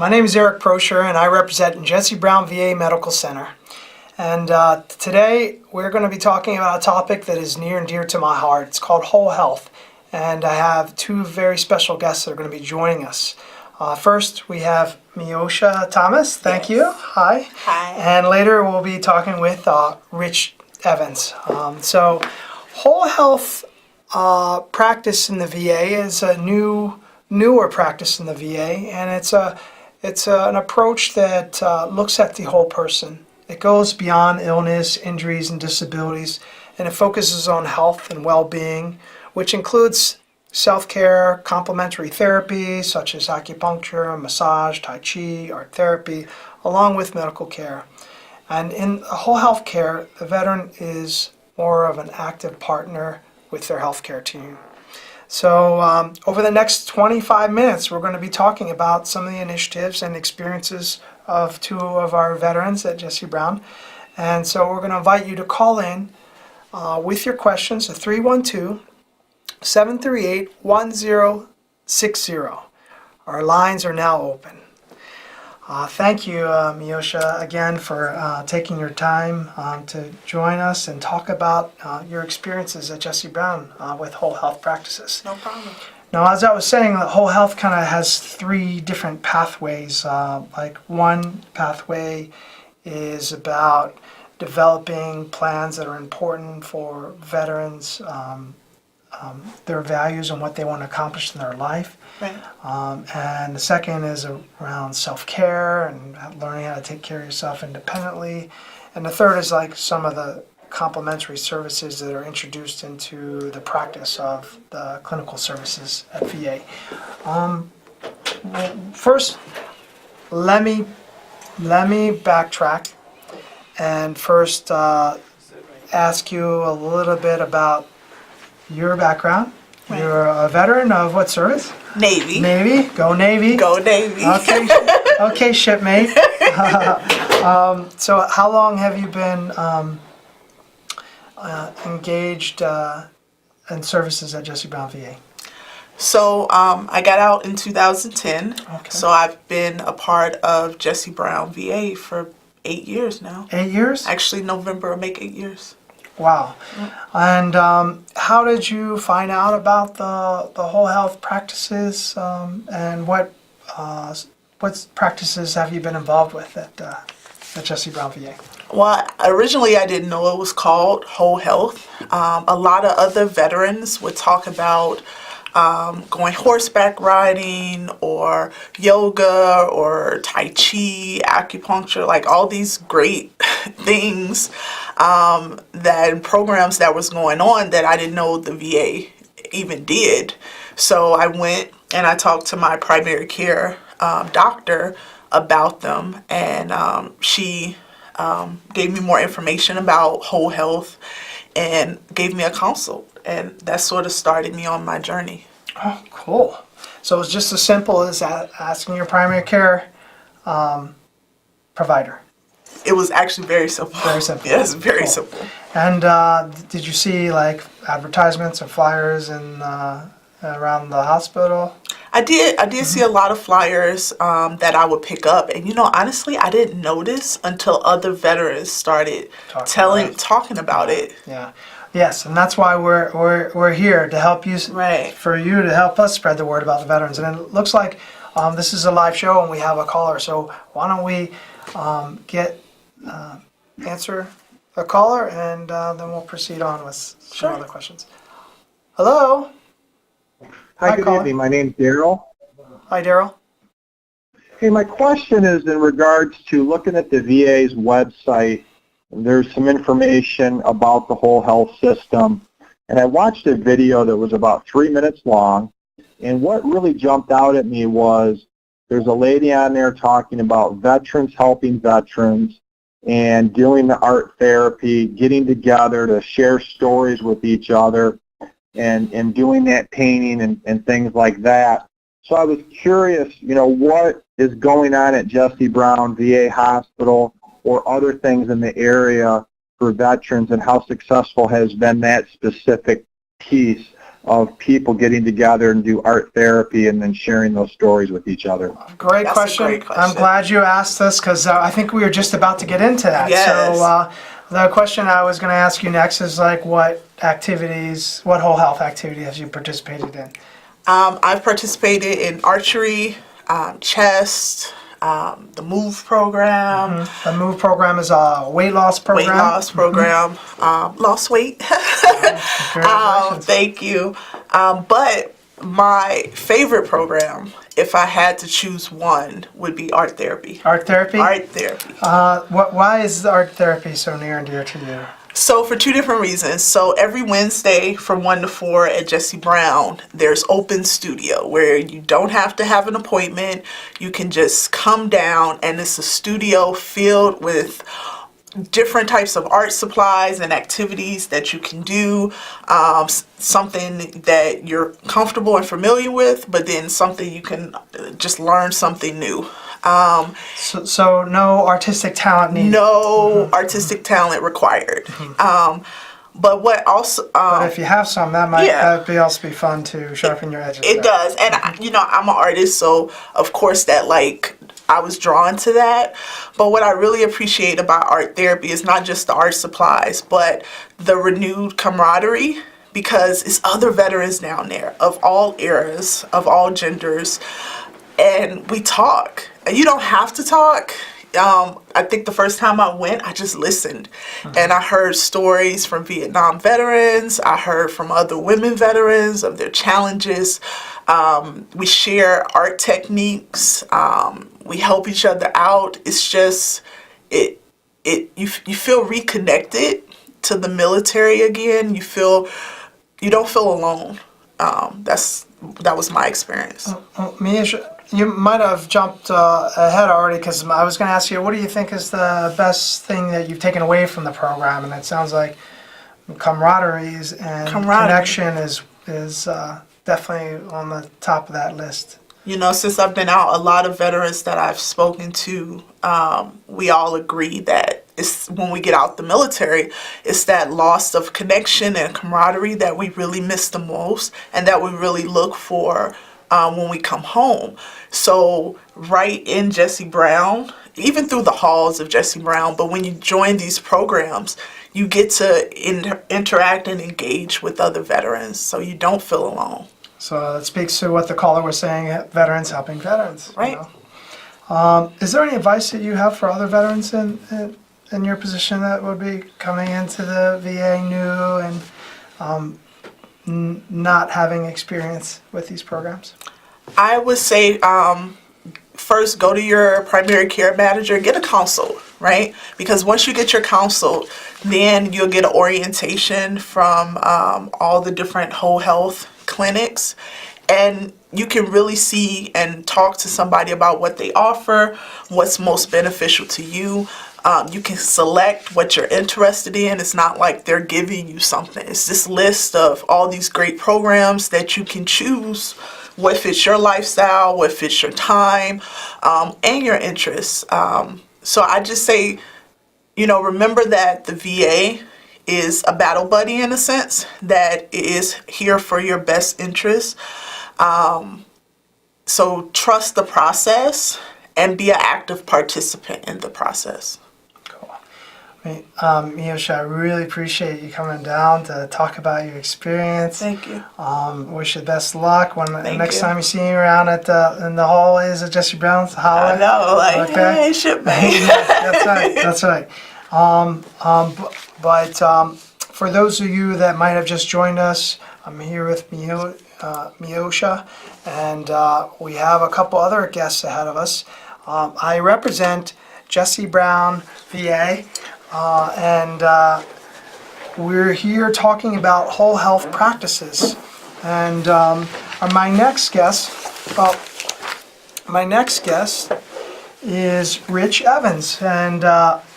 My name is Eric Prosher, and I represent Jesse Brown VA Medical Center. And today we're going to be talking about a topic that is near and dear to my heart. It's called whole health. And I have two very special guests that are going to be joining us. First, we have Meosha Thomas. Thank you. Hi. Hi. And later we'll be talking with Rich Evans. So whole health practice in the VA is a newer practice in the VA, and it's an approach that looks at the whole person. It goes beyond illness, injuries, and disabilities, and it focuses on health and well-being, which includes self-care, complementary therapy such as acupuncture, massage, tai chi, art therapy, along with medical care. And in whole health care, the veteran is more of an active partner with their healthcare team. So over the next 25 minutes, we're going to be talking about some of the initiatives and experiences of two of our veterans at Jesse Brown. And so we're going to invite you to call in with your questions at 312-738-1060. Our lines are now open. Thank you, Meosha, again for taking your time to join us and talk about your experiences at Jesse Brown with whole health practices. No problem. Now, as I was saying, whole health kind of has three different pathways. Like one pathway is about developing plans that are important for veterans, their values and what they want to accomplish in their life. Right. And the second is around self-care and learning how to take care of yourself independently. And the third is like some of the complementary services that are introduced into the practice of the clinical services at VA. Well, first, let me backtrack and first ask you a little bit about your background. Right. You're a veteran of what service? Navy. Navy. Go Navy. Go Navy. Okay, okay, shipmate. So how long have you been engaged in services at Jesse Brown VA? So I got out in 2010. Okay. So I've been a part of Jesse Brown VA for 8 years now. 8 years? Actually, November will make 8 years. Wow. And how did you find out about the whole health practices, and what practices have you been involved with at Jesse Brown VA? Well, originally I didn't know it was called whole health. A lot of other veterans would talk about going horseback riding or yoga or tai chi, acupuncture, like all these great things that programs that was going on that I didn't know the VA even did. So I went and I talked to my primary care doctor about them, and she gave me more information about whole health and gave me a consult, and that sort of started me on my journey. Oh, cool. So it was just as simple as asking your primary care provider. It was actually very simple. Very simple. Yes, very Cool. simple. And did you see like advertisements or flyers around the hospital? I did see a lot of flyers that I would pick up, and honestly, I didn't notice until other veterans started talking about it. Yeah. Yes, and that's why we're here to help you, Right. for you to help us spread the word about the veterans. And it looks like this is a live show and we have a caller. So why don't we answer a caller, and then we'll proceed on with some other questions. Hello. Hi, good evening. My name's Daryl. Hi, Daryl. Hey, my question is in regards to looking at the VA's website. There's some information about the whole health system, and I watched a video that was about 3 minutes long, and what really jumped out at me was there's a lady on there talking about veterans helping veterans and doing the art therapy, getting together to share stories with each other, and doing that painting and things like that. So I was curious, what is going on at Jesse Brown VA Hospital or other things in the area for veterans, and how successful has been that specific piece of people getting together and do art therapy and then sharing those stories with each other? Great That's a question. great question. I'm glad you asked this because I think we were just about to get into that. Yes. So the question I was going to ask you next is like, what whole health activity have you participated in? I've participated in archery, chess, the MOVE program, The MOVE program is a weight loss program. weight loss program, lost weight. Congratulations. Thank you. But my favorite program, if I had to choose one, would be art therapy. Art therapy? Art therapy. Why is art therapy so near and dear to you? So for two different reasons. So every Wednesday from 1 to 4 at Jesse Brown, there's open studio where you don't have to have an appointment. You can just come down and it's a studio filled with different types of art supplies and activities that you can do, something that you're comfortable and familiar with, but then something you can just learn something new. So no artistic talent needed. No artistic talent required. But what also, But if you have some, that might Yeah. that'd also be fun to sharpen your edges. it there. does. And I'm an artist, so of course that I was drawn to that. But what I really appreciate about art therapy is not just the art supplies, but the renewed camaraderie, because it's other veterans down there of all eras, of all genders, and we talk. You don't have to talk. I think the first time I went, I just listened. And I heard stories from Vietnam veterans. I heard from other women veterans of their challenges. We share art techniques. We help each other out. It's just, you feel reconnected to the military again. You don't feel alone. That was my experience. Meosha, you might have jumped ahead already because I was going to ask you, what do you think is the best thing that you've taken away from the program? And it sounds like camaraderie connection is definitely on the top of that list. Since I've been out, a lot of veterans that I've spoken to, we all agree that it's when we get out the military, it's that loss of connection and camaraderie that we really miss the most and that we really look for when we come home. So right in Jesse Brown, even through the halls of Jesse Brown, but when you join these programs, you get to interact and engage with other veterans, so you don't feel alone. So that speaks to what the caller was saying, veterans helping veterans. Right. Is there any advice that you have for other veterans in your position that would be coming into the VA new and not having experience with these programs? I would say first go to your primary care manager, get a consult, right? Because once you get your consult, then you'll get an orientation from all the different whole health clinics, and you can really see and talk to somebody about what they offer, what's most beneficial to you. You can select what you're interested in. It's not like they're giving you something. It's this list of all these great programs that you can choose what fits your lifestyle, what fits your time, and your interests. So I just say, remember that the VA is a battle buddy in a sense, that it is here for your best interest. So trust the process and be an active participant in the process. Meosha, I really appreciate you coming down to talk about your experience. Thank you. Wish you the best of luck when next you. time you see me around in the hallways of Jesse Brown's. Holler. I know, hey, shipmate. That's right. But for those of you that might have just joined us, I'm here with Meosha, and we have a couple other guests ahead of us. I represent Jesse Brown, VA, and we're here talking about whole health practices. And my next guest is Rich Evans. And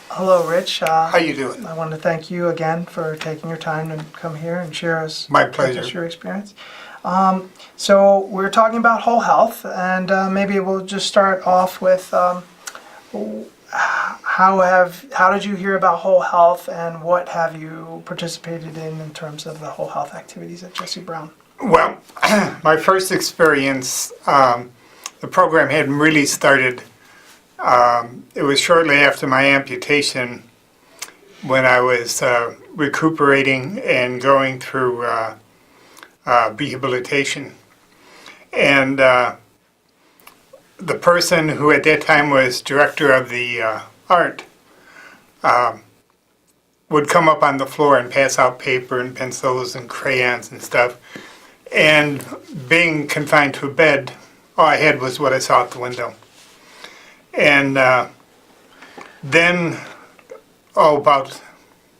hello, Rich. How you doing? I want to thank you again for taking your time to come here and share us My with pleasure. us your experience. So we're talking about whole health, and maybe we'll just start off with how did you hear about whole health, and what have you participated in terms of the whole health activities at Jesse Brown? Well, my first experience, the program hadn't really started. It was shortly after my amputation when I was recuperating and going through rehabilitation. And the person who at that time was director of the art would come up on the floor and pass out paper and pencils and crayons and stuff. And being confined to a bed, all I had was what I saw out the window. And then, about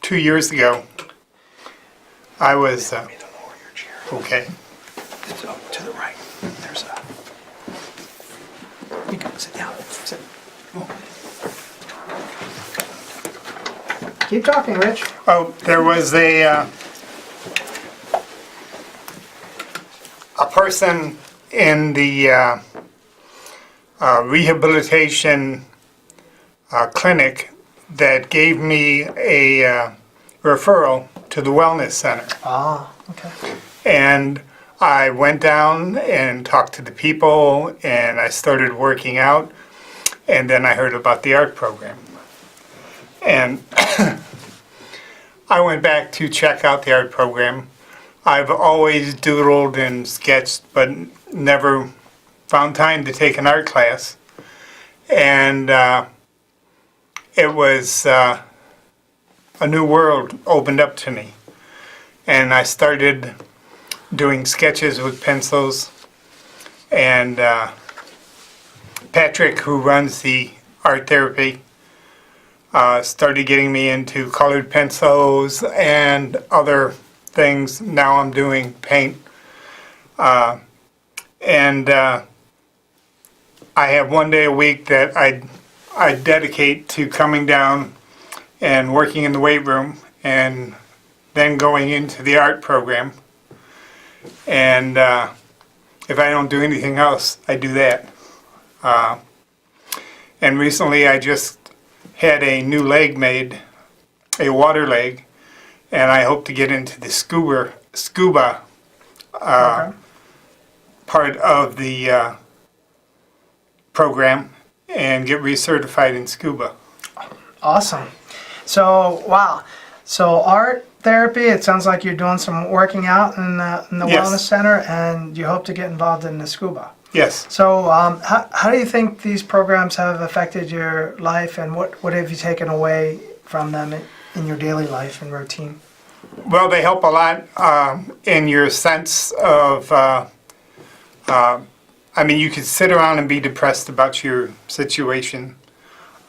2 years ago, I was, okay. It's up to the right. There's a. You can sit down. Sit. Keep talking, Rich. Oh, there was a person in the rehabilitation clinic that gave me a referral to the wellness center. Ah, okay. And I went down and talked to the people, and I started working out, and then I heard about the art program. And I went back to check out the art program. I've always doodled and sketched, but never found time to take an art class. And it was a new world opened up to me. And I started doing sketches with pencils. And Patrick, who runs the art therapy, started getting me into colored pencils and other things. Now I'm doing paint. And I have one day a week that I dedicate to coming down and working in the weight room and then going into the art program. And if I don't do anything else, I do that. And recently I just had a new leg made, a water leg, and I hope to get into the scuba Okay. part of the program and get recertified in scuba. Awesome. So, wow. So, art therapy, it sounds like you're doing some working out in the Yes. wellness center, and you hope to get involved in the scuba. Yes. So, how do you think these programs have affected your life, and what have you taken away from them in your daily life and routine? Well, they help a lot in your sense of, I mean, you could sit around and be depressed about your situation.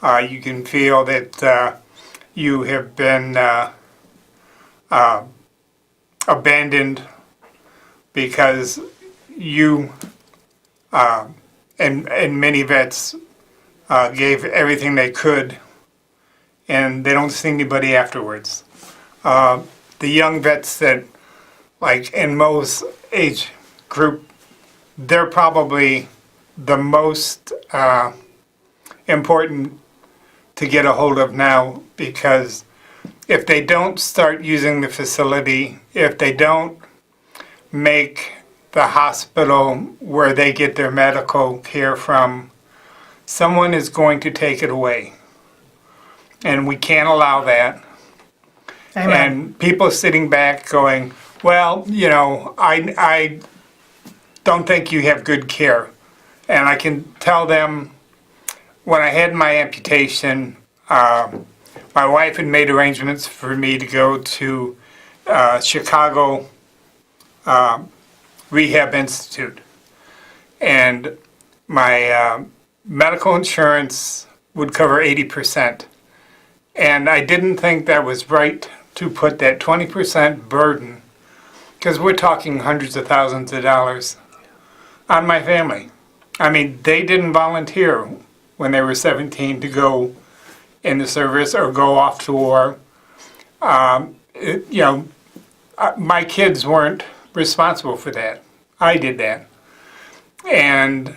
You can feel that you have been abandoned because you and many vets gave everything they could, and they don't see anybody afterwards. The young vets that, like in Mo's age group, they're probably the most important to get a hold of now, because if they don't start using the facility, if they don't make the hospital where they get their medical care from, someone is going to take it away. And we can't allow that. Amen. And people sitting back going, well, you know, I don't think you have good care. And I can tell them, when I had my amputation, my wife had made arrangements for me to go to Chicago Rehab Institute. And my medical insurance would cover 80%. And I didn't think that was right to put that 20% burden, because we're talking hundreds of thousands of dollars, on my family. I mean, they didn't volunteer when they were 17 to go in the service or go off to war. My kids weren't responsible for that. I did that. And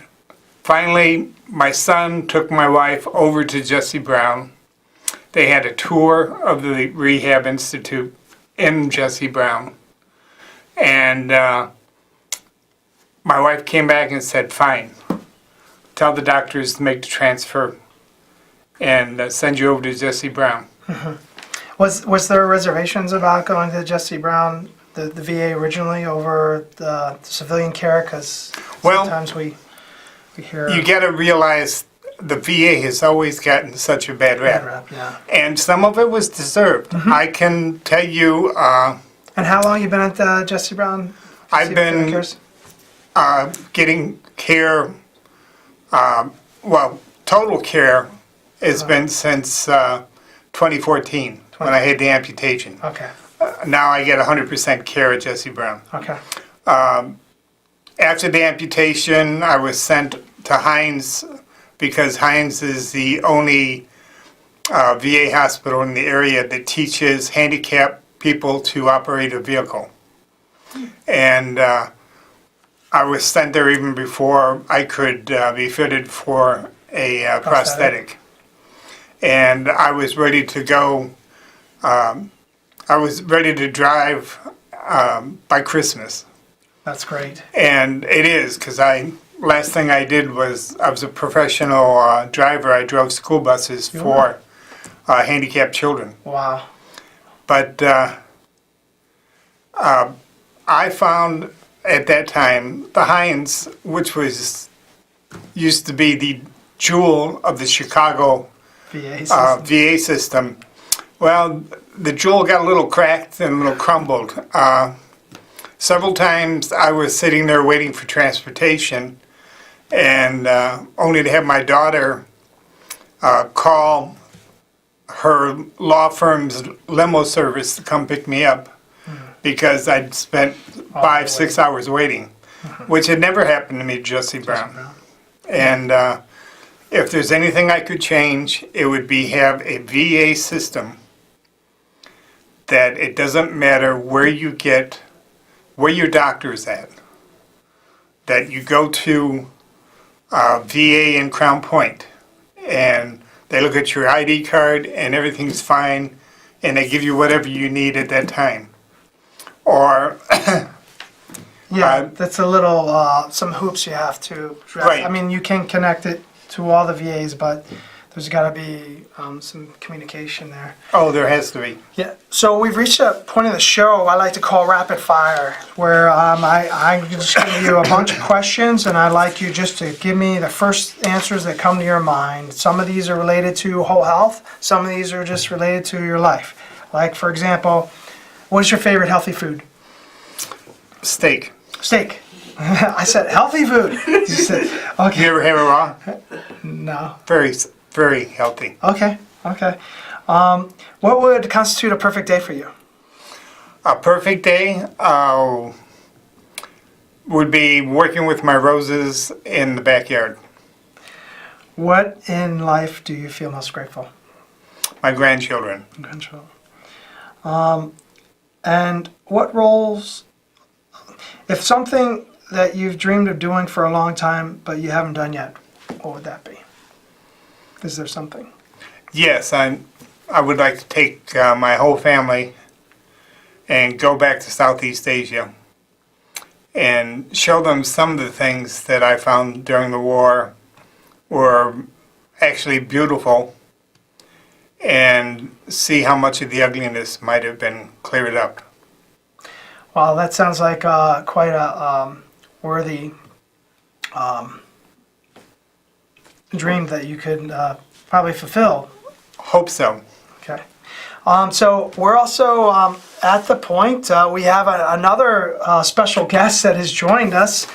finally, my son took my wife over to Jesse Brown. They had a tour of the Rehab Institute in Jesse Brown. And my wife came back and said, fine, tell the doctors to make the transfer and send you over to Jesse Brown. Was there reservations about going to Jesse Brown, the VA originally, over the civilian care? Because Well, sometimes we hear You got to realize the VA has always gotten such a bad bad rap. rep, yeah. And some of it was deserved. I can tell you, And how long you been at Jesse Brown? I've been getting care, total care has been since 2014 when I had the amputation. Okay, Now I get 100% care at Jesse Brown. okay. After the amputation, I was sent to Hines because Hines is the only VA hospital in the area that teaches handicapped people to operate a vehicle. And I was sent there even before I could be fitted for a prosthetic. And I was ready to go. I was ready to drive by Christmas. That's great. And it is, because last thing I did was, I was a professional driver. I drove school buses for handicapped children. Wow. But I found at that time the Hines, which used to be the jewel of the Chicago VA system. VA system. Well, the jewel got a little cracked and a little crumbled. Several times I was sitting there waiting for transportation, and only to have my daughter call her law firm's limo service to come pick me up because I'd spent 5-6 hours waiting, which had never happened to me at Jesse Brown. And if there's anything I could change, it would be have a VA system that it doesn't matter where your doctor's at, that you go to VA in Crown Point and they look at your ID card and everything's fine and they give you whatever you need at that time. Or Yeah, that's a little, some hoops you have to address. Right. I mean, you can connect it to all the VAs, but there's got to be some communication there. oh, there has to be. Yeah, so we've reached a point of the show I like to call rapid fire, where I just give you a bunch of questions, and I'd like you just to give me the first answers that come to your mind. Some of these are related to whole health, some of these are just related to your life. Like, for example, what is your favorite healthy food? Steak. Steak. I said healthy food. You said, okay. You ever have it raw? No. Very, very healthy. Okay, okay. What would constitute a perfect day for you? A perfect day would be working with my roses in the backyard. What in life do you feel most grateful? My grandchildren. Control. And what roles, if something that you've dreamed of doing for a long time but you haven't done yet, what would that be? Is there something? Yes, I would like to take my whole family and go back to Southeast Asia and show them some of the things that I found during the war were actually beautiful and see how much of the ugliness might have been cleared up. Well, that sounds like quite a worthy dream that you could probably fulfill. Hope so. Okay. So we're also at the point, we have another special guest that has joined us.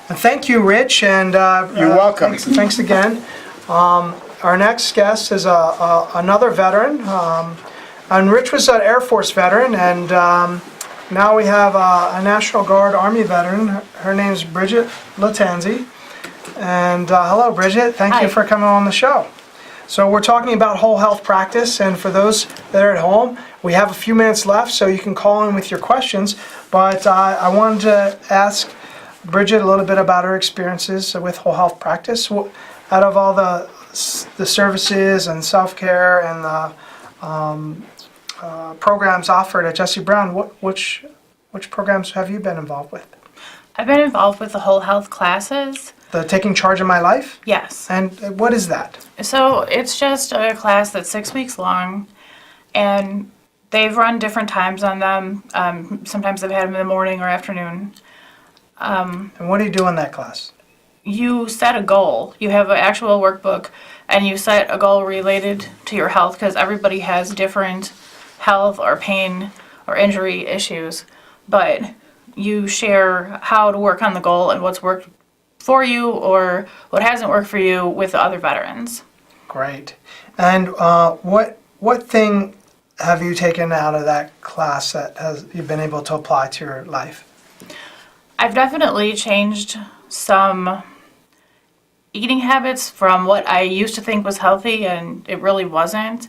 And thank you, Rich. And You're welcome. Thanks again. Our next guest is another veteran. And Rich was an Air Force veteran, and now we have a National Guard Army veteran. Her name's Bridget Litzanzie. And hello, Bridget. Thank you for coming on the show. So we're talking about whole health practice, and for those that are at home, we have a few minutes left, so you can call in with your questions. But I wanted to ask Bridget a little bit about her experiences with whole health practice. Out of all the services and self-care and the programs offered at Jesse Brown, which programs have you been involved with? I've been involved with the whole health classes. The Taking Charge of My Life? Yes. And what is that? So it's just a class that's 6 weeks long, and they've run different times on them. Sometimes they've had them in the morning or afternoon. And what do you do in that class? You set a goal. You have an actual workbook, and you set a goal related to your health, because everybody has different health or pain or injury issues. But you share how to work on the goal and what's worked for you or what hasn't worked for you with the other veterans. Great. And what thing have you taken out of that class that you've been able to apply to your life? I've definitely changed some eating habits from what I used to think was healthy, and it really wasn't.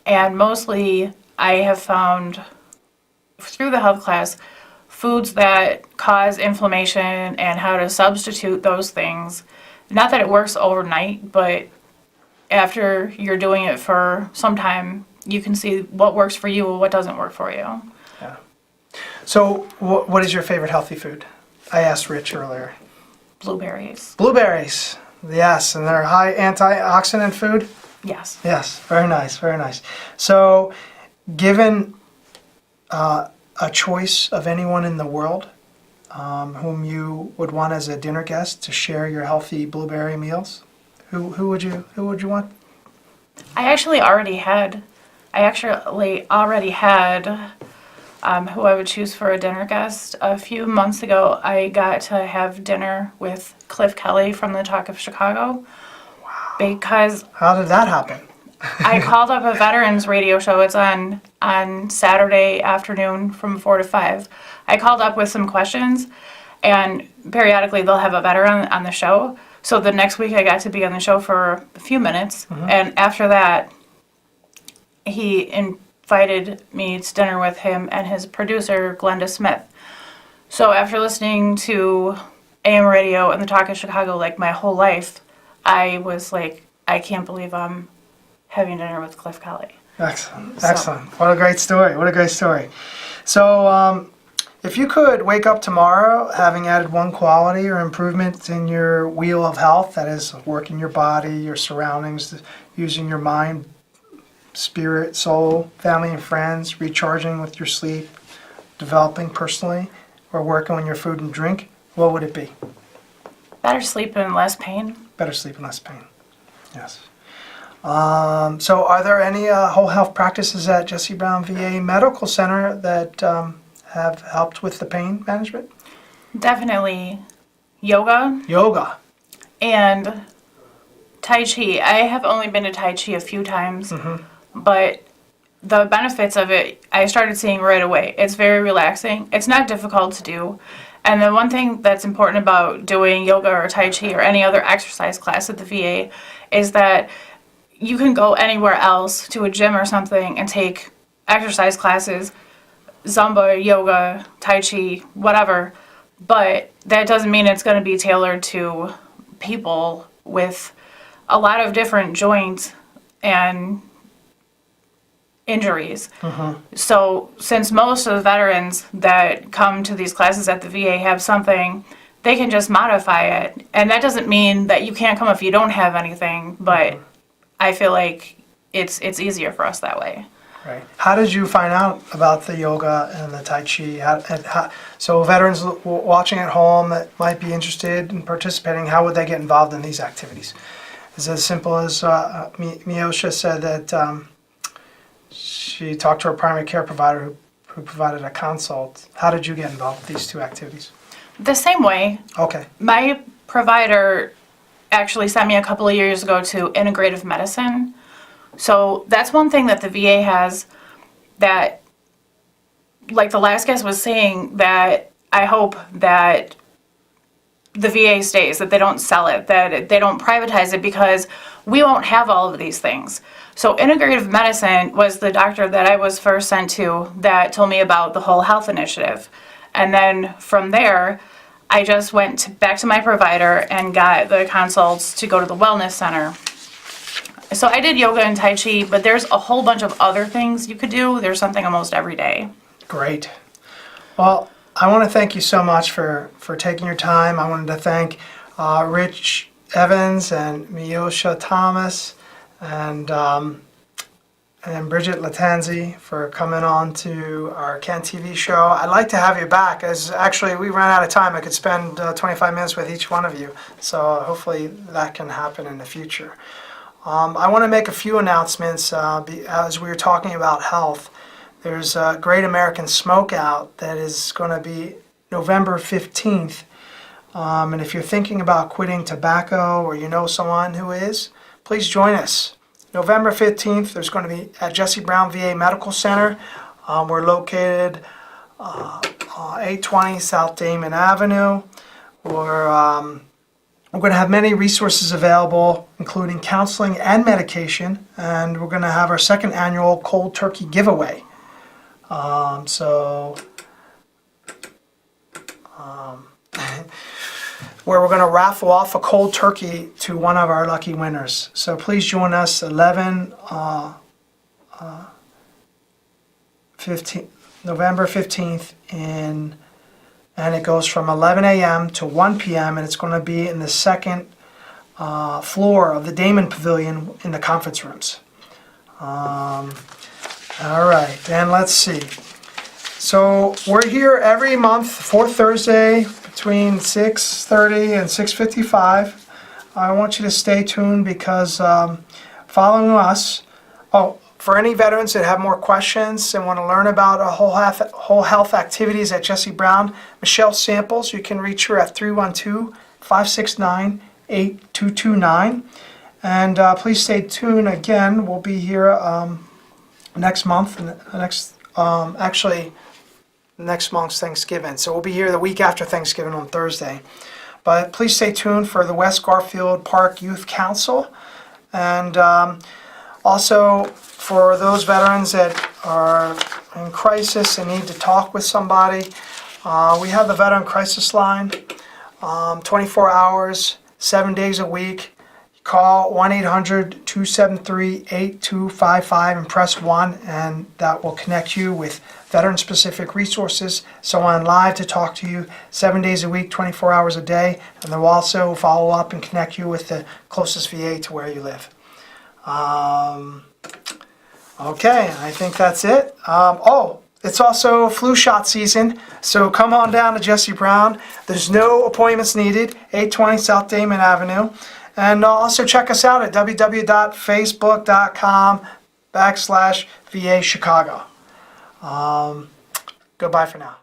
And mostly I have found through the health class foods that cause inflammation and how to substitute those things. Not that it works overnight, but after you're doing it for some time, you can see what works for you and what doesn't work for you. Yeah. So what is your favorite healthy food? I asked Rich earlier. Blueberries. Blueberries. Yes, and they're high antioxidant food? Yes. Yes, very nice, very nice. So given a choice of anyone in the world whom you would want as a dinner guest to share your healthy blueberry meals, who would you want? I actually already had who I would choose for a dinner guest. A few months ago, I got to have dinner with Cliff Kelly from the Talk of Chicago. Wow. Because How did that happen? I called up a veterans radio show. It's on Saturday afternoon from 4 to 5. I called up with some questions, and periodically they'll have a veteran on the show. So the next week I got to be on the show for a few minutes, and after that, he invited me to dinner with him and his producer, Glenda Smith. So after listening to AM radio and the Talk of Chicago like my whole life, I was like, I can't believe I'm having dinner with Cliff Kelly. Excellent, excellent. What a great story, what a great story. So if you could wake up tomorrow having added one quality or improvement in your wheel of health, that is working your body, your surroundings, using your mind, spirit, soul, family and friends, recharging with your sleep, developing personally, or working on your food and drink, what would it be? Better sleep and less pain. Better sleep and less pain. Yes. So are there any whole health practices at Jesse Brown VA Medical Center that have helped with the pain management? Definitely yoga Yoga. and Tai Chi. I have only been to Tai Chi a few times, but the benefits of it I started seeing right away. It's very relaxing. It's not difficult to do. And the one thing that's important about doing yoga or Tai Chi or any other exercise class at the VA is that you can go anywhere else to a gym or something and take exercise classes, Zumba, yoga, Tai Chi, whatever, but that doesn't mean it's going to be tailored to people with a lot of different joints and injuries. So since most of the veterans that come to these classes at the VA have something, they can just modify it. And that doesn't mean that you can't come if you don't have anything, but I feel like it's easier for us that way. Right. How did you find out about the yoga and the Tai Chi? So veterans watching at home that might be interested in participating, how would they get involved in these activities? Is it as simple as Meosha said that she talked to her primary care provider who provided a consult. How did you get involved with these two activities? The same way. Okay. My provider actually sent me a couple of years ago to integrative medicine. So that's one thing that the VA has that, like the last guest was saying, that I hope that the VA stays, that they don't sell it, that they don't privatize it, because we won't have all of these things. So integrative medicine was the doctor that I was first sent to that told me about the whole health initiative. And then from there, I just went back to my provider and got the consults to go to the wellness center. So I did yoga and Tai Chi, but there's a whole bunch of other things you could do. There's something almost every day. Great. Well, I want to thank you so much for taking your time. I wanted to thank Rich Evans and Meosha Thomas and Bridget Litzanzie for coming on to our Ken TV show. I'd like to have you back, as actually we ran out of time. I could spend 25 minutes with each one of you, so hopefully that can happen in the future. I want to make a few announcements as we were talking about health. There's a Great American Smokeout that is going to be November 15th. And if you're thinking about quitting tobacco or you know someone who is, please join us. November 15th, there's going to be at Jesse Brown VA Medical Center. We're located 820 South Damon Avenue. We're going to have many resources available, including counseling and medication. And we're going to have our second annual cold turkey giveaway. Where we're going to raffle off a cold turkey to one of our lucky winners. So please join us November 15th, and it goes from 11 a.m. to 1 p.m. and it's going to be in the second floor of the Damon Pavilion in the conference rooms. All right, and let's see. So we're here every month, fourth Thursday, between 6:30 and 6:55. I want you to stay tuned because following us, for any veterans that have more questions and want to learn about whole health activities at Jesse Brown, Michelle Samples, you can reach her at 312-569-8229. And please stay tuned again. We'll be here next month, next month's Thanksgiving. So we'll be here the week after Thanksgiving on Thursday. But please stay tuned for the West Garfield Park Youth Council. And also for those veterans that are in crisis and need to talk with somebody, we have the Veteran Crisis Line, 24 hours, 7 days a week. Call 1-800-273-8255 and press 1, and that will connect you with veteran-specific resources. Someone live to talk to you 7 days a week, 24 hours a day, and they'll also follow up and connect you with the closest VA to where you live. Okay, I think that's it. It's also flu shot season, so come on down to Jesse Brown. There's no appointments needed, 820 South Damon Avenue. And also check us out at www.facebook.com/VA Chicago. Goodbye for now.